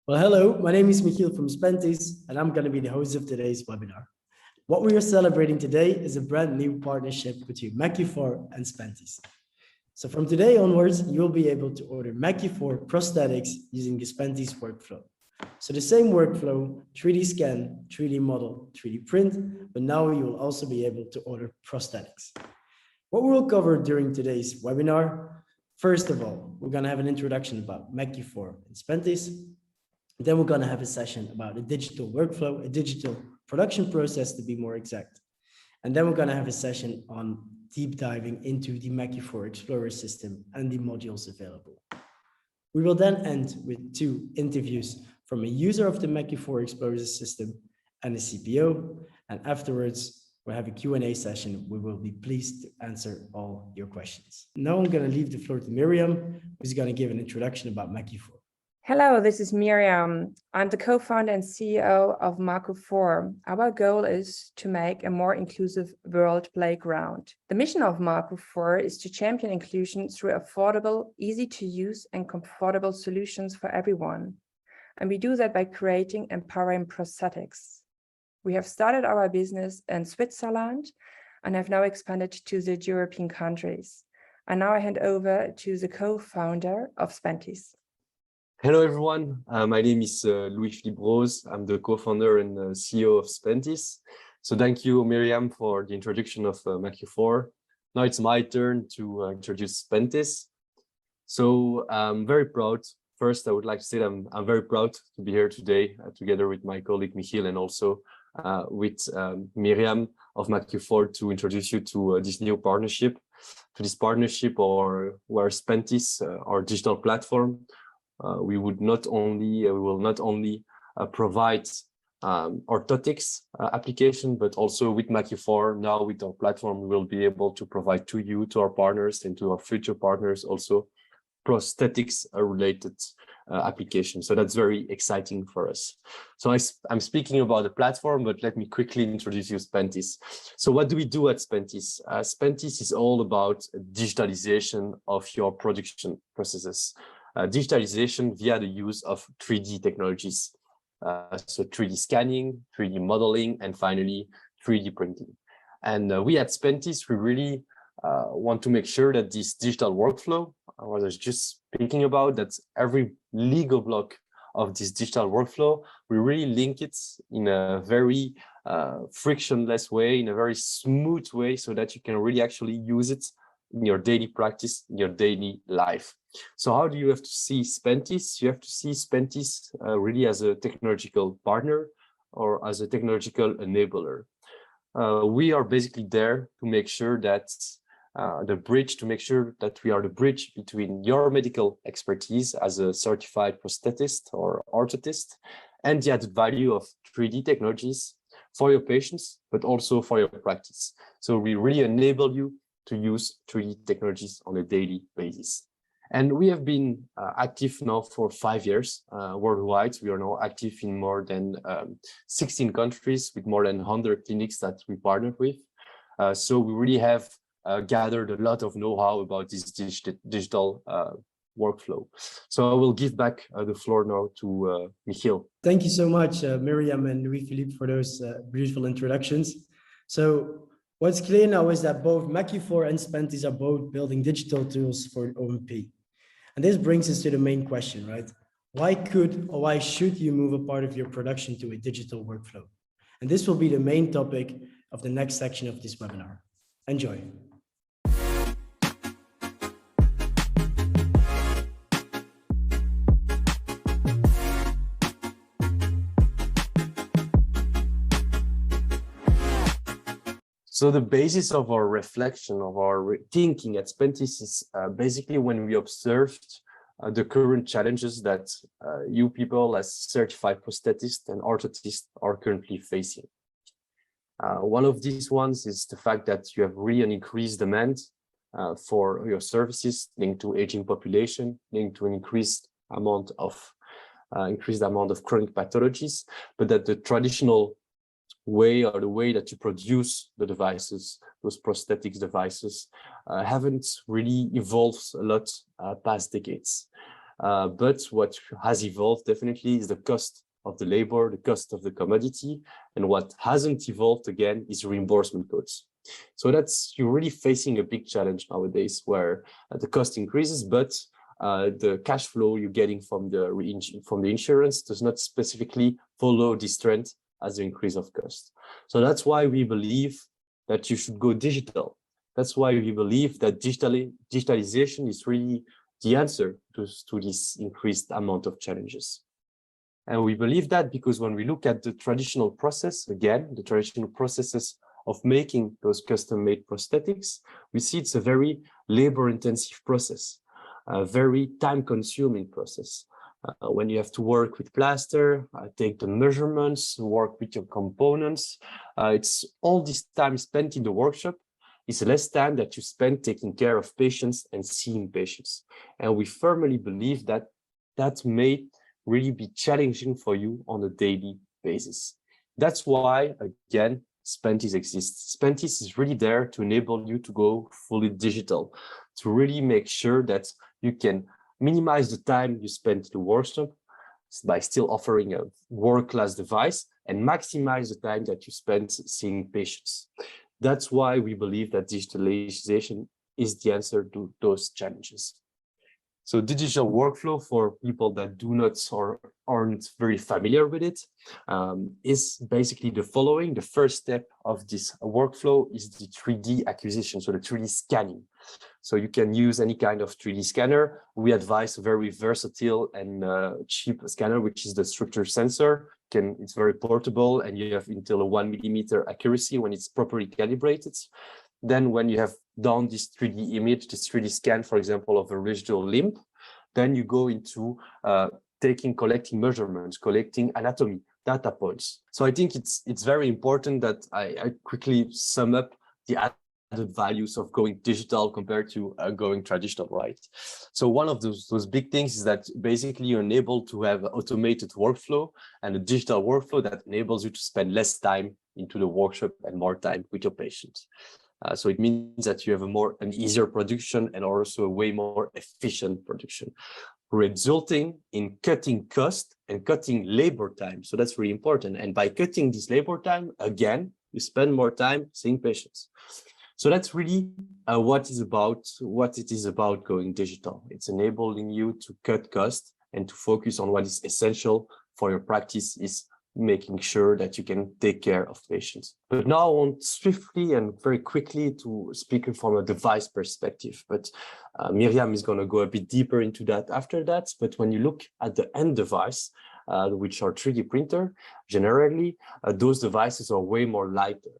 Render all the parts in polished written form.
Well, hello, my name is Michiel from Spentis, and I'm going to be the host of today's webinar. What we are celebrating today is a brand new partnership between Macu4 and Spentis. So from today onwards, you'll be able to order Macu4 prosthetics using the Spentis workflow. So the same workflow, 3D scan, 3D model, 3D print, but now you will also be able to order prosthetics. What we'll cover during today's webinar, first of all, we're going to have an introduction about Macu4 and Spentis. Then we're going to have a session about a digital workflow, a digital production process to be more exact. And then we're going to have a session on deep diving into the Macu4 Explorer system and the modules available. We will then end with 2 interviews from a user of the Macu4 Explorer system and a CPO. And afterwards, we'll have a Q&A session. We will be pleased to answer all your questions. Now I'm going to leave the floor to Miriam, who's going to give an introduction about Macu4. Hello, this is Miriam. I'm the co-founder and CEO of Macu4. Our goal is to make a more inclusive world playground. The mission of Macu4 is to champion inclusion through affordable, easy to use and comfortable solutions for everyone. And we do that by creating empowering prosthetics. We have started our business in Switzerland and have now expanded to the European countries. And now I hand over to the co-founder of Spentis. Hello, everyone. My name is Louis-Philippe Rose. I'm the co-founder and CEO of Spentis. So thank you, Miriam, for the introduction of Macu4. Now it's my turn to introduce Spentis. So I'm very proud. First, I would like to say that I'm very proud to be here today together with my colleague Michiel and also with Miriam of Macu4 to introduce you to this new partnership, where Spentis, our digital platform, we will not only provide orthotics application, but also with Macu4, now with our platform, we will be able to provide to you, to our partners and to our future partners, also prosthetics related applications. So that's very exciting for us. So I'm speaking about the platform, but let me quickly introduce you Spentis. So what do we do at Spentis? Spentis is all about digitalization of your production processes. Digitalization via the use of 3D technologies. So 3D scanning, 3D modeling, and finally 3D printing. And we at Spentis, we really want to make sure that this digital workflow, what I was just speaking about, that every Lego block of this digital workflow, we really link it in a very frictionless way, in a very smooth way, so that you can really actually use it in your daily practice, in your daily life. So how do you have to see Spentis? You have to see Spentis really as a technological partner or as a technological enabler. We are basically there to make sure that we are the bridge between your medical expertise as a certified prosthetist or orthotist and the added value of 3D technologies for your patients, but also for your practice. So we really enable you to use 3D technologies on a daily basis. And we have been active now for 5 years worldwide. We are now active in more than 16 countries with more than 100 clinics that we partner with. So we really have gathered a lot of know-how about this digital workflow. So I will give back the floor now to Michiel. Thank you so much, Miriam and Louis-Philippe, for those beautiful introductions. So what's clear now is that both Macu4 and Spentis are both building digital tools for an O&P. And this brings us to the main question, right? Why could or why should you move a part of your production to a digital workflow? And this will be the main topic of the next section of this webinar. Enjoy. So the basis of our reflection, of our thinking at Spentis is basically when we observed the current challenges that you people as certified prosthetists and orthotists are currently facing. One of these ones is the fact that you have really an increased demand for your services linked to aging population, linked to an increased amount of chronic pathologies, but that the traditional way or the way that you produce the devices, those prosthetics devices, haven't really evolved a lot past decades. But what has evolved definitely is the cost of the labor, the cost of the commodity, and what hasn't evolved again is reimbursement codes. So you're really facing a big challenge nowadays where the cost increases, but the cash flow you're getting from the insurance does not specifically follow this trend as the increase of cost. So that's why we believe that you should go digital. That's why we believe that digitalization is really the answer to this increased amount of challenges. And we believe that because when we look at the traditional process, again, the traditional processes of making those custom-made prosthetics, we see it's a very labor-intensive process, a very time-consuming process. When you have to work with plaster, take the measurements, work with your components, it's all this time spent in the workshop is less time that you spend taking care of patients and seeing patients. And we firmly believe that that may really be challenging for you on a daily basis. That's why, again, Spentis exists. Spentis is really there to enable you to go fully digital, to really make sure that you can minimize the time you spend in the workshop by still offering a world-class device and maximize the time that you spend seeing patients. That's why we believe that digitalization is the answer to those challenges. So digital workflow, for people that do not or aren't very familiar with it, is basically the following. The first step of this workflow is the 3D acquisition, so the 3D scanning. So you can use any kind of 3D scanner. We advise a very versatile and cheap scanner, which is the structure sensor. It's very portable, and you have until a 1 millimeter accuracy when it's properly calibrated. Then when you have done this 3D image, this 3D scan, for example, of a residual limb, then you go into collecting measurements, collecting anatomy, data points. So I think it's very important that I quickly sum up the added values of going digital compared to going traditional, right? So one of those big things is that basically you're enabled to have an automated workflow and a digital workflow that enables you to spend less time into the workshop and more time with your patients. So it means that you have an easier production and also a way more efficient production, resulting in cutting cost and cutting labor time. So that's really important. And by cutting this labor time, again, you spend more time seeing patients. So that's really what it is about going digital. It's enabling you to cut costs and to focus on what is essential for your practice, is making sure that you can take care of patients. But now I want swiftly and very quickly to speak from a device perspective, but Miriam is going to go a bit deeper into that after that. But when you look at the end device, which are 3D printer, generally, those devices are way more lighter.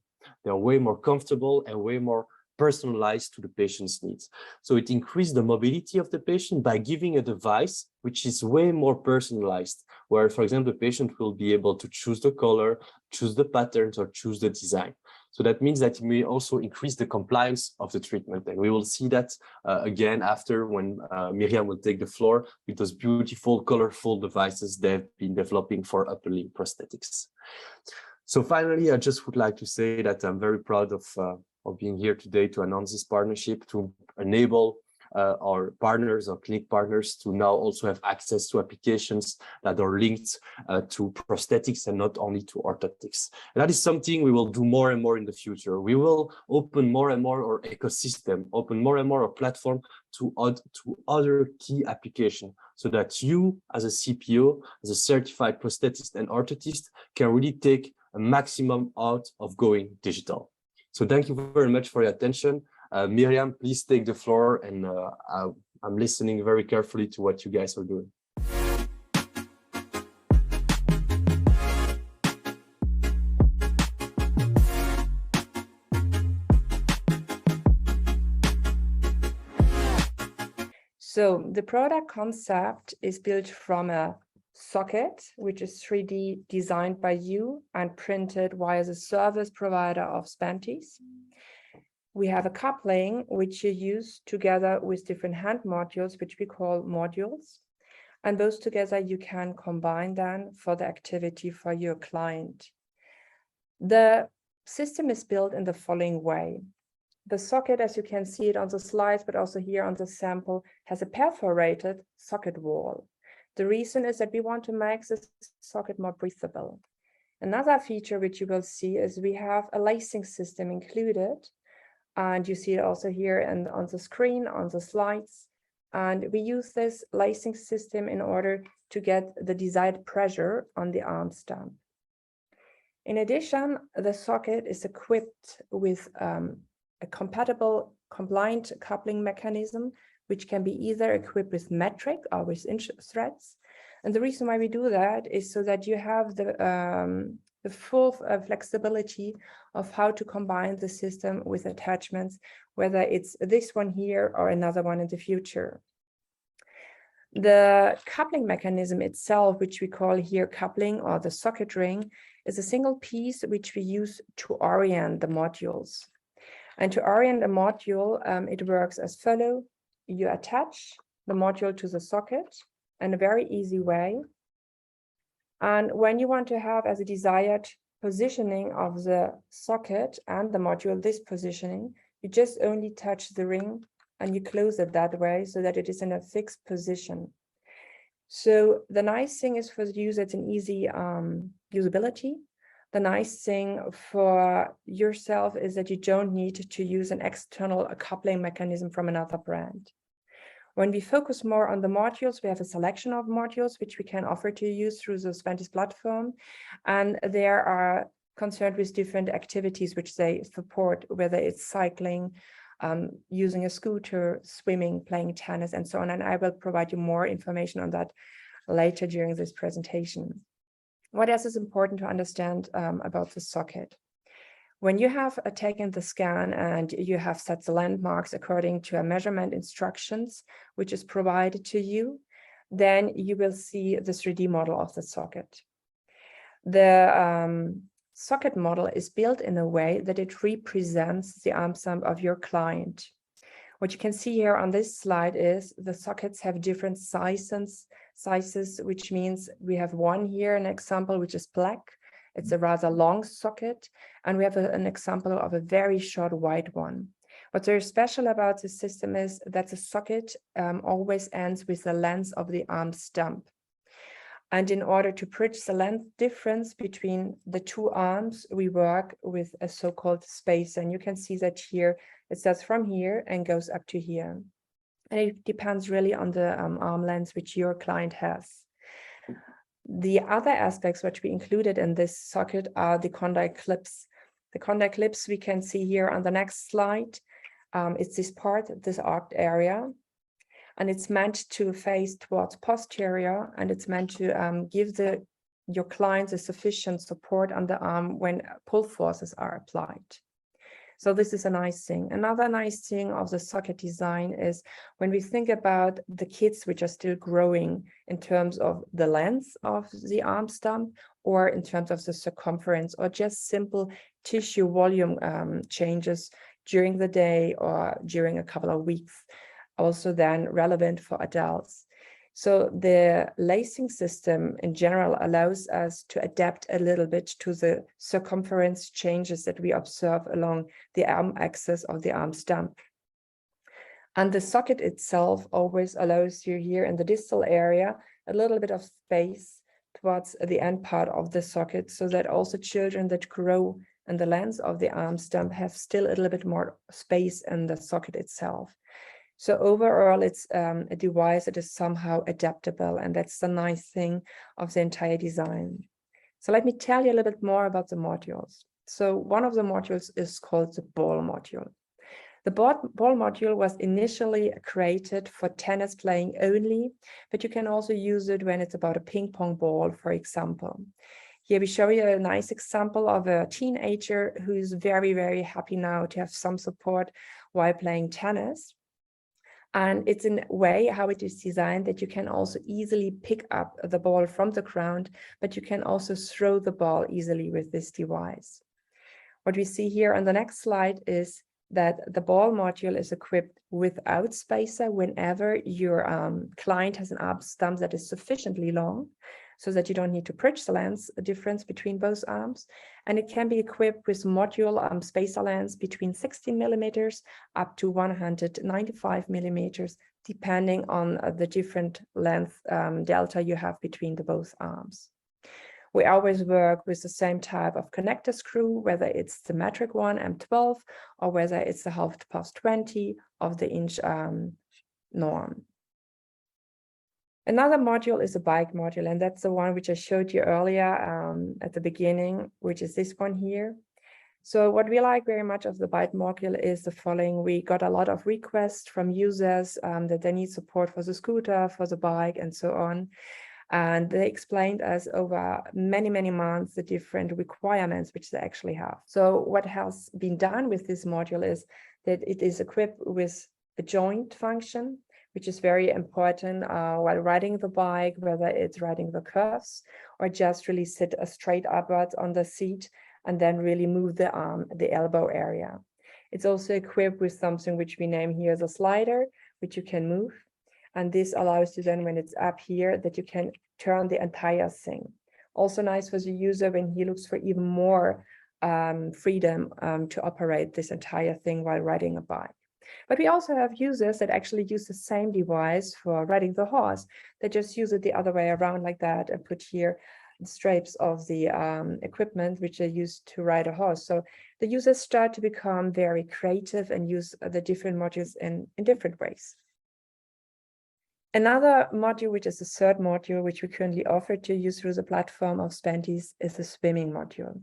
They're way more comfortable and way more personalized to the patient's needs. So it increases the mobility of the patient by giving a device which is way more personalized, where, for example, the patient will be able to choose the color, choose the patterns, or choose the design. So that means that it may also increase the compliance of the treatment. And we will see that again after, when Miriam will take the floor with those beautiful, colorful devices they've been developing for upper limb prosthetics. So finally, I just would like to say that I'm very proud of being here today to announce this partnership, to enable our partners, our clinic partners, to now also have access to applications that are linked to prosthetics and not only to orthotics. And that is something we will do more and more in the future. We will open more and more our ecosystem, open more and more our platform to other key applications, so that you, as a CPO, as a certified prosthetist and orthotist, can really take a maximum out of going digital. So thank you very much for your attention. Miriam, please take the floor, and I'm listening very carefully to what you guys are doing. So the product concept is built from a socket, which is 3D designed by you and printed via the service provider of Spentis. We have a coupling, which you use together with different hand modules, which we call modules. And those together you can combine them for the activity for your client. The system is built in the following way. The socket, as you can see it on the slides, but also here on the sample, has a perforated socket wall. The reason is that we want to make the socket more breathable. Another feature which you will see is we have a lacing system included. And you see it also here and on the screen, on the slides. And we use this lacing system in order to get the desired pressure on the arm stump. In addition, the socket is equipped with a compatible compliant coupling mechanism, which can be either equipped with metric or with inch threads. And the reason why we do that is so that you have the full flexibility of how to combine the system with attachments, whether it's this one here or another one in the future. The coupling mechanism itself, which we call here coupling or the socket ring, is a single piece which we use to orient the modules. And to orient a module, it works as follows. You attach the module to the socket in a very easy way. And when you want to have as a desired positioning of the socket and the module, this positioning, you just only touch the ring and you close it that way so that it is in a fixed position. So the nice thing is for the user, it's an easy usability. The nice thing for yourself is that you don't need to use an external coupling mechanism from another brand. When we focus more on the modules, we have a selection of modules which we can offer to you through the Spentis platform. And they are concerned with different activities which they support, whether it's cycling, using a scooter, swimming, playing tennis, and so on. And I will provide you more information on that later during this presentation. What else is important to understand about the socket? When you have taken the scan and you have set the landmarks according to a measurement instructions, which is provided to you, then you will see the 3D model of the socket. The socket model is built in a way that it represents the arm stump of your client. What you can see here on this slide is the sockets have different sizes, which means we have one here, an example, which is black. It's a rather long socket, and we have an example of a very short white one. What's very special about this system is that the socket always ends with the length of the arm stump. And in order to bridge the length difference between the two arms, we work with a so-called spacer. And you can see that here, it starts from here and goes up to here. And it depends really on the arm length which your client has. The other aspects which we included in this socket are the condyle clips. The condyle clips we can see here on the next slide. It's this part, this arced area, and it's meant to face towards posterior, and it's meant to give your clients a sufficient support on the arm when pull forces are applied. So this is a nice thing. Another nice thing of the socket design is when we think about the kids which are still growing in terms of the length of the arm stump or in terms of the circumference or just simple tissue volume changes during the day or during a couple of weeks, also then relevant for adults. So the lacing system in general allows us to adapt a little bit to the circumference changes that we observe along the arm axis of the arm stump. And the socket itself always allows you here in the distal area a little bit of space towards the end part of the socket, so that also children that grow in the length of the arm stump have still a little bit more space in the socket itself. So overall, it's a device that is somehow adaptable, and that's the nice thing of the entire design. So let me tell you a little bit more about the modules. So one of the modules is called the ball module. The ball module was initially created for tennis playing only, but you can also use it when it's about a ping pong ball, for example. Here we show you a nice example of a teenager who's very, very happy now to have some support while playing tennis. And it's in a way how it is designed that you can also easily pick up the ball from the ground, but you can also throw the ball easily with this device. What we see here on the next slide is that the ball module is equipped without spacer whenever your client has an arm stump that is sufficiently long. so that you don't need to bridge the length difference between both arms. And it can be equipped with module spacer lengths between 16 millimeters up to 195 millimeters, depending on the different length delta you have between the both arms. We always work with the same type of connector screw, whether it's the metric one, M12, or whether it's the half past 20 of the inch norm. Another module is a bike module, and that's the one which I showed you earlier at the beginning, which is this one here. So what we like very much of the bike module is the following. We got a lot of requests from users that they need support for the scooter, for the bike, and so on. And they explained us over many, many months the different requirements which they actually have. So what has been done with this module is that it is equipped with a joint function, which is very important while riding the bike, whether it's riding the curves or just really sit straight upwards on the seat and then really move the arm, the elbow area. It's also equipped with something which we name here as a slider, which you can move. And this allows you then, when it's up here, that you can turn the entire thing. Also nice for the user when he looks for even more freedom to operate this entire thing while riding a bike. But we also have users that actually use the same device for riding the horse. They just use it the other way around like that and put here the straps of the equipment which are used to ride a horse. So the users start to become very creative and use the different modules in different ways. Another module, which is the third module, which we currently offer to use through the platform of Spentis, is the swimming module.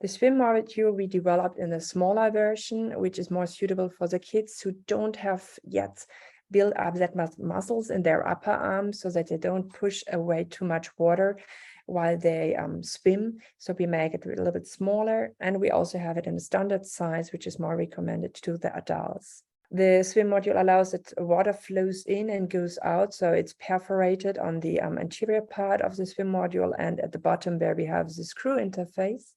The swim module we developed in a smaller version, which is more suitable for the kids who don't have yet built up that much muscles in their upper arms so that they don't push away too much water while they swim. So we make it a little bit smaller, and we also have it in a standard size, which is more recommended to the adults. The swim module allows that water flows in and goes out, so it's perforated on the anterior part of the swim module and at the bottom where we have the screw interface.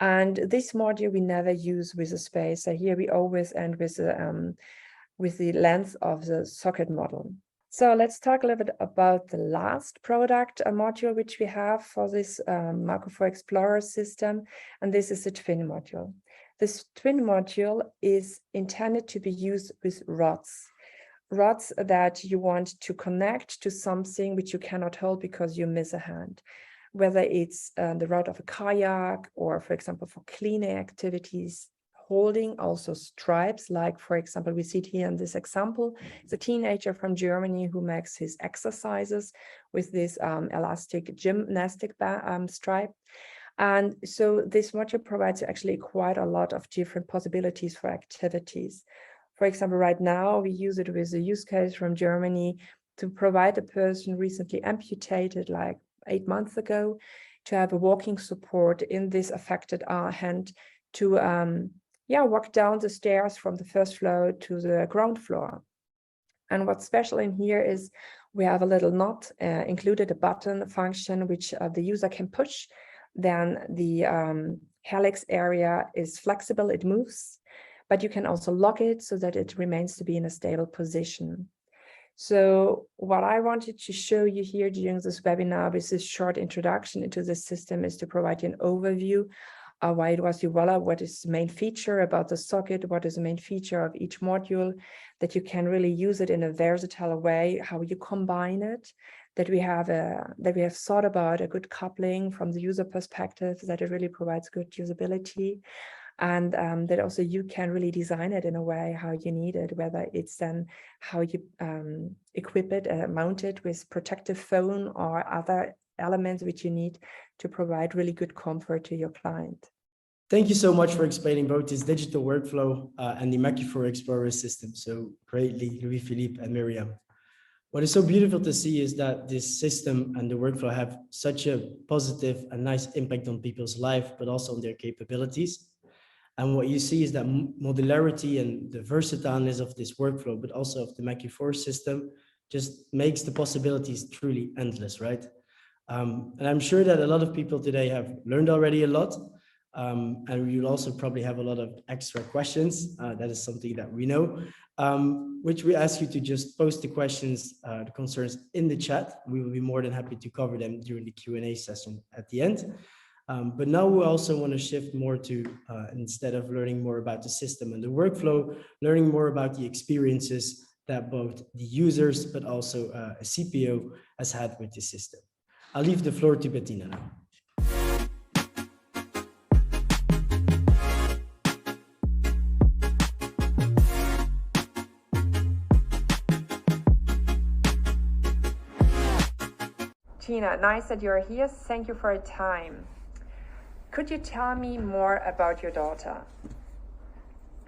And this module we never use with a spacer. Here we always end with the length of the socket model. So let's talk a little bit about the last product module which we have for this Macu4 Explorer system, and this is the twin module. This twin module is intended to be used with rods that you want to connect to something which you cannot hold because you miss a hand, whether it's the rod of a kayak or, for example, for cleaning activities, holding also stripes, like, for example, we see it here in this example. It's a teenager from Germany who makes his exercises with this elastic gymnastic stripe. And so this module provides actually quite a lot of different possibilities for activities. For example, right now we use it with a use case from Germany to provide a person recently amputated like 8 months ago to have a walking support in this affected hand to walk down the stairs from the first floor to the ground floor. And what's special in here is we have a little knot included, a button function which the user can push. Then the helix area is flexible, it moves, but you can also lock it so that it remains to be in a stable position. So what I wanted to show you here during this webinar with this short introduction into the system is to provide you an overview of why it was developed, what is the main feature about the socket, what is the main feature of each module, that you can really use it in a versatile way, how you combine it, that we have thought about a good coupling from the user perspective, that it really provides good usability, and that also you can really design it in a way how you need it, whether it's then how you equip it, mount it with protective foam or other elements which you need to provide really good comfort to your client. Thank you so much for explaining both this digital workflow and the Macu4 Explorer system so greatly, Louis-Philippe and Miriam. What is so beautiful to see is that this system and the workflow have such a positive and nice impact on people's life, but also on their capabilities. And what you see is that modularity and the versatileness of this workflow, but also of the Macu4 system, just makes the possibilities truly endless, right? And I'm sure that a lot of people today have learned already a lot. And you'll also probably have a lot of extra questions. That is something that we know, which we ask you to just post the questions, the concerns in the chat. We will be more than happy to cover them during the Q&A session at the end. But now we also want to shift more to, instead of learning more about the system and the workflow, learning more about the experiences that both the users, but also a CPO has had with the system. I'll leave the floor to Bettina now. Tina, nice that you're here. Thank you for your time. Could you tell me more about your daughter?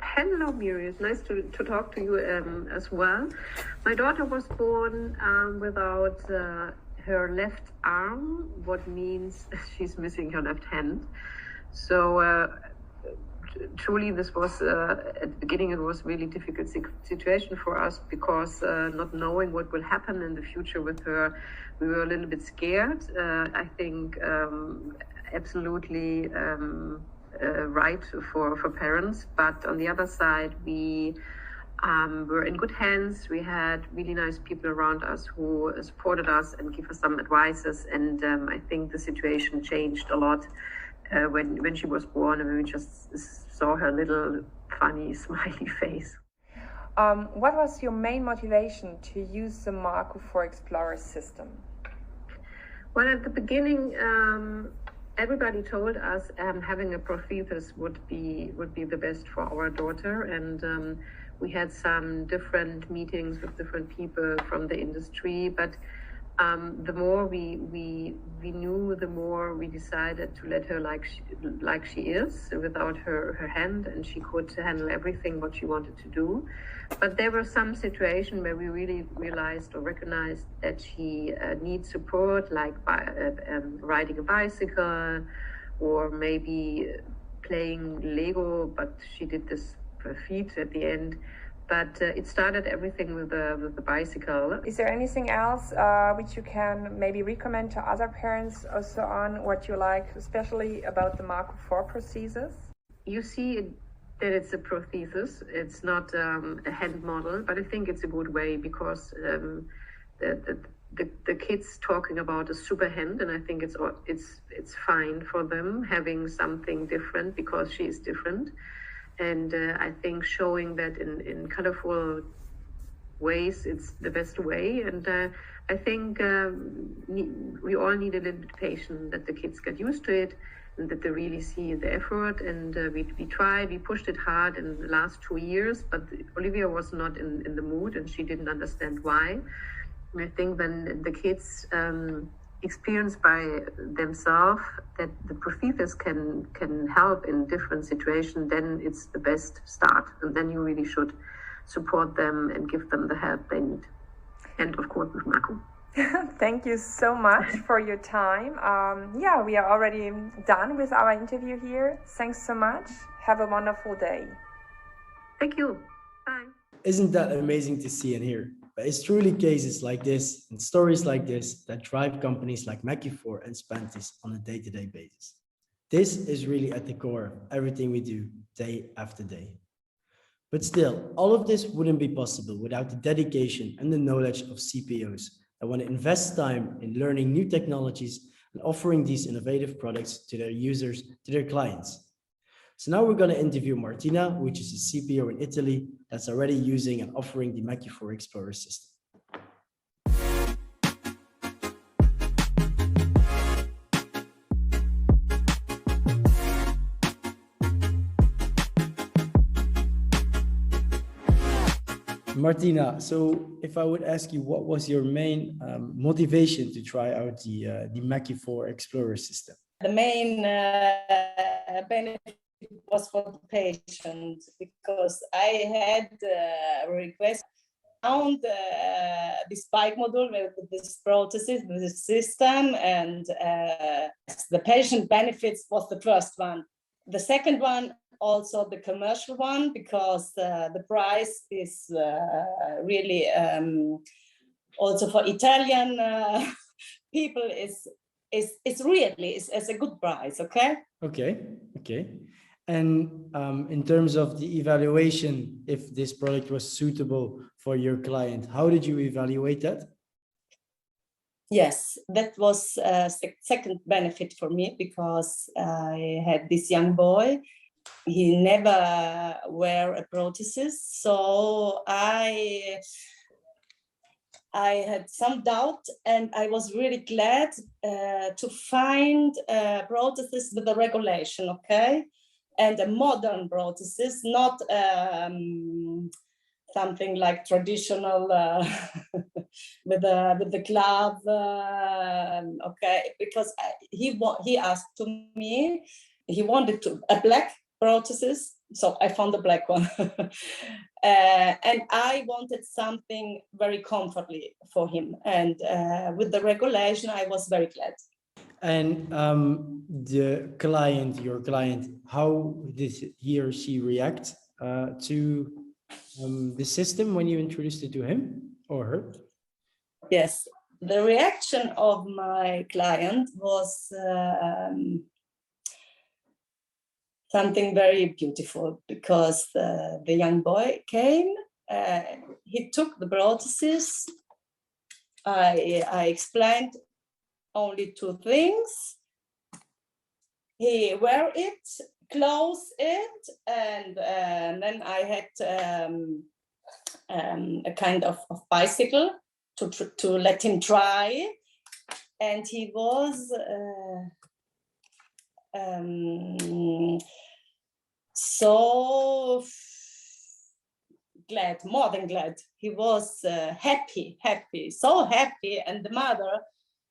Hello, Miriam. Nice to talk to you as well. My daughter was born without her left arm, what means she's missing her left hand. So truly this was, at the beginning, it was a really difficult situation for us because not knowing what will happen in the future with her, we were a little bit scared. I think absolutely right for parents, but on the other side, we were in good hands. We had really nice people around us who supported us and gave us some advices, and I think the situation changed a lot when she was born, and we just saw her little funny smiley face. What was your main motivation to use the Macu4 Explorer system? Well, at the beginning, everybody told us having a prosthesis would be the best for our daughter, and we had some different meetings with different people from the industry. But the more we knew, the more we decided to let her like she is, without her hand, and she could handle everything what she wanted to do. But there were some situations where we really realized or recognized that she needs support, like riding a bicycle, or maybe playing Lego, but she did this for feet at the end. But it started everything with the bicycle. Is there anything else which you can maybe recommend to other parents also on what you like, especially about the Macu4 prosthesis? You see that it's a prosthesis. It's not a hand model, but I think it's a good way because the kids talking about a super hand, and I think it's fine for them having something different because she is different. And I think showing that in colorful ways, it's the best way. And I think we all need a little bit of patience that the kids get used to it and that they really see the effort. And we tried, we pushed it hard in the last 2 years, but Olivia was not in the mood and she didn't understand why. And I think when the kids experience by themselves that the prosthesis can help in different situations, then it's the best start. And then you really should support them and give them the help they need. And of course with Macu. Thank you so much for your time. Yeah, we are already done with our interview here. Thanks so much. Have a wonderful day. Thank you. Bye. Isn't that amazing to see and hear? But it's truly cases like this and stories like this that drive companies like Macu4 and Spantis on a day-to-day basis. This is really at the core of everything we do day after day. But still, all of this wouldn't be possible without the dedication and the knowledge of CPOs that want to invest time in learning new technologies and offering these innovative products to their users, to their clients. So now we're going to interview Martina, which is a CPO in Italy that's already using and offering the Macu4 Explorer system. Martina, so if I would ask you, what was your main motivation to try out the Macu4 Explorer system? The main benefit was for the patient, because I had a request found this bike model with this prosthesis, with this system, and the patient benefits was the first one. The second one, also the commercial one, because the price is really also for Italian people is really a good price. Okay. Okay. And in terms of the evaluation, if this product was suitable for your client, how did you evaluate that? Yes, that was a second benefit for me, because I had this young boy. He never wear a prosthesis, so I had some doubt, and I was really glad to find a prosthesis with a regulation, okay, and a modern prosthesis, not something like traditional with the glove, okay, because he asked to me, he wanted a black prosthesis, so I found the black one. And I wanted something very comfortably for him, and with the regulation I was very glad. And the client, your client, how did he or she react to the system when you introduced it to him or her? Yes, the reaction of my client was something very beautiful, because the young boy came, he took the prosthesis. I explained only two things. He wear it, close it, and then I had a kind of bicycle to let him try, and he was so glad, more than glad. He was happy, so happy, and the mother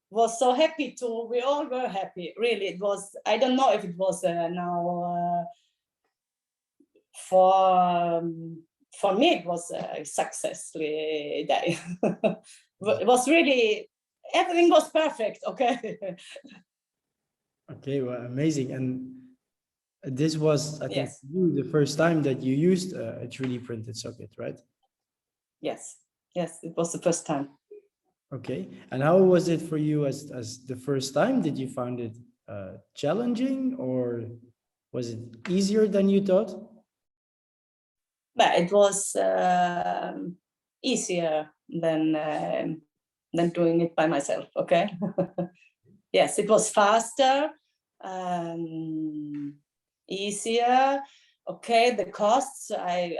was so happy too. We all were happy, really. It was, I don't know if it was now for me it was a successfully day. It was really, everything was perfect, okay. Okay, well, amazing. And this was, I think, Yes. you, the first time that you used a 3D printed socket, right? Yes, it was the first time. Okay, and how was it for you as the first time? Did you find it challenging, or was it easier than you thought? But it was easier than doing it by myself, okay. Yes, it was faster, easier. Okay, the costs, I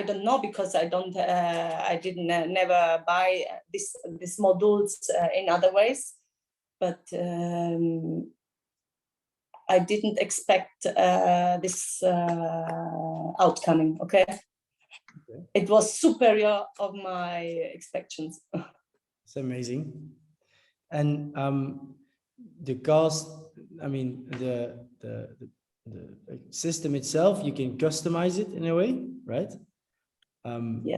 don't know, because I didn't never buy these modules in other ways, but I didn't expect this outcoming. Okay, it was superior of my expectations. It's amazing. And the cost, I mean, the system itself, you can customize it in a way, right? Yeah.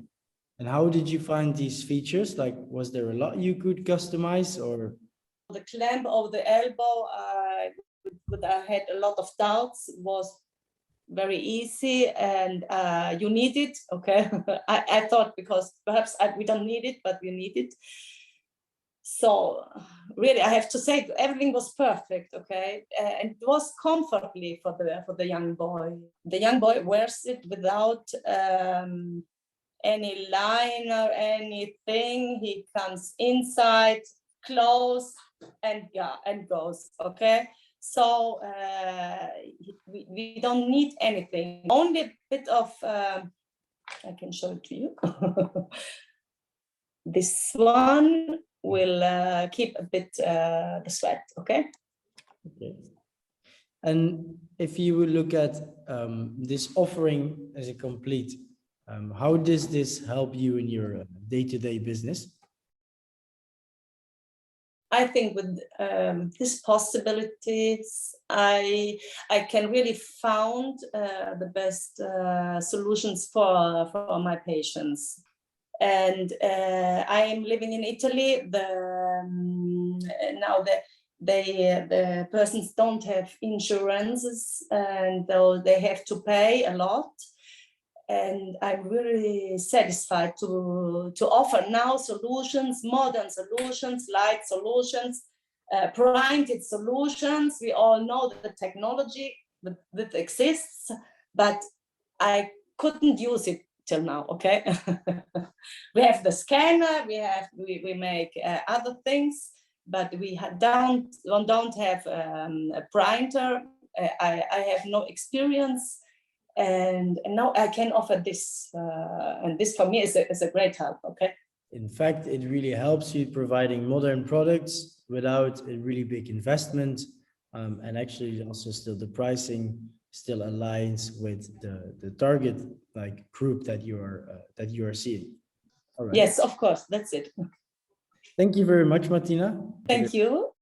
And how did you find these features? Like, was there a lot you could customize, or? The clamp of the elbow, but I had a lot of doubts, was very easy, and you need it, okay. I thought, because perhaps we don't need it, but we need it. So really, I have to say, everything was perfect, okay, and it was comfortably for the young boy. The young boy wears it without any line or anything. He comes inside, close, and goes, okay. So we don't need anything, only a bit of I can show it to you. This one will keep a bit the sweat, okay. Okay. And if you would look at this offering as a complete, how does this help you in your day-to-day business? I think with these possibilities, I can really found the best solutions for my patients. And I am living in Italy. Now the persons don't have insurances, and they have to pay a lot. And I'm really satisfied to offer now solutions, modern solutions, light solutions, printed solutions. We all know the technology that exists, but I couldn't use it till now. Okay, we have the scanner, we make other things, but we don't have a printer. I have no experience, and now I can offer this, and this for me is a great help. Okay. In fact, it really helps you providing modern products without a really big investment, and actually also still the pricing still aligns with the target like group that you are seeing. All right. Yes, of course, that's it. Thank you very much, Martina. Thank you.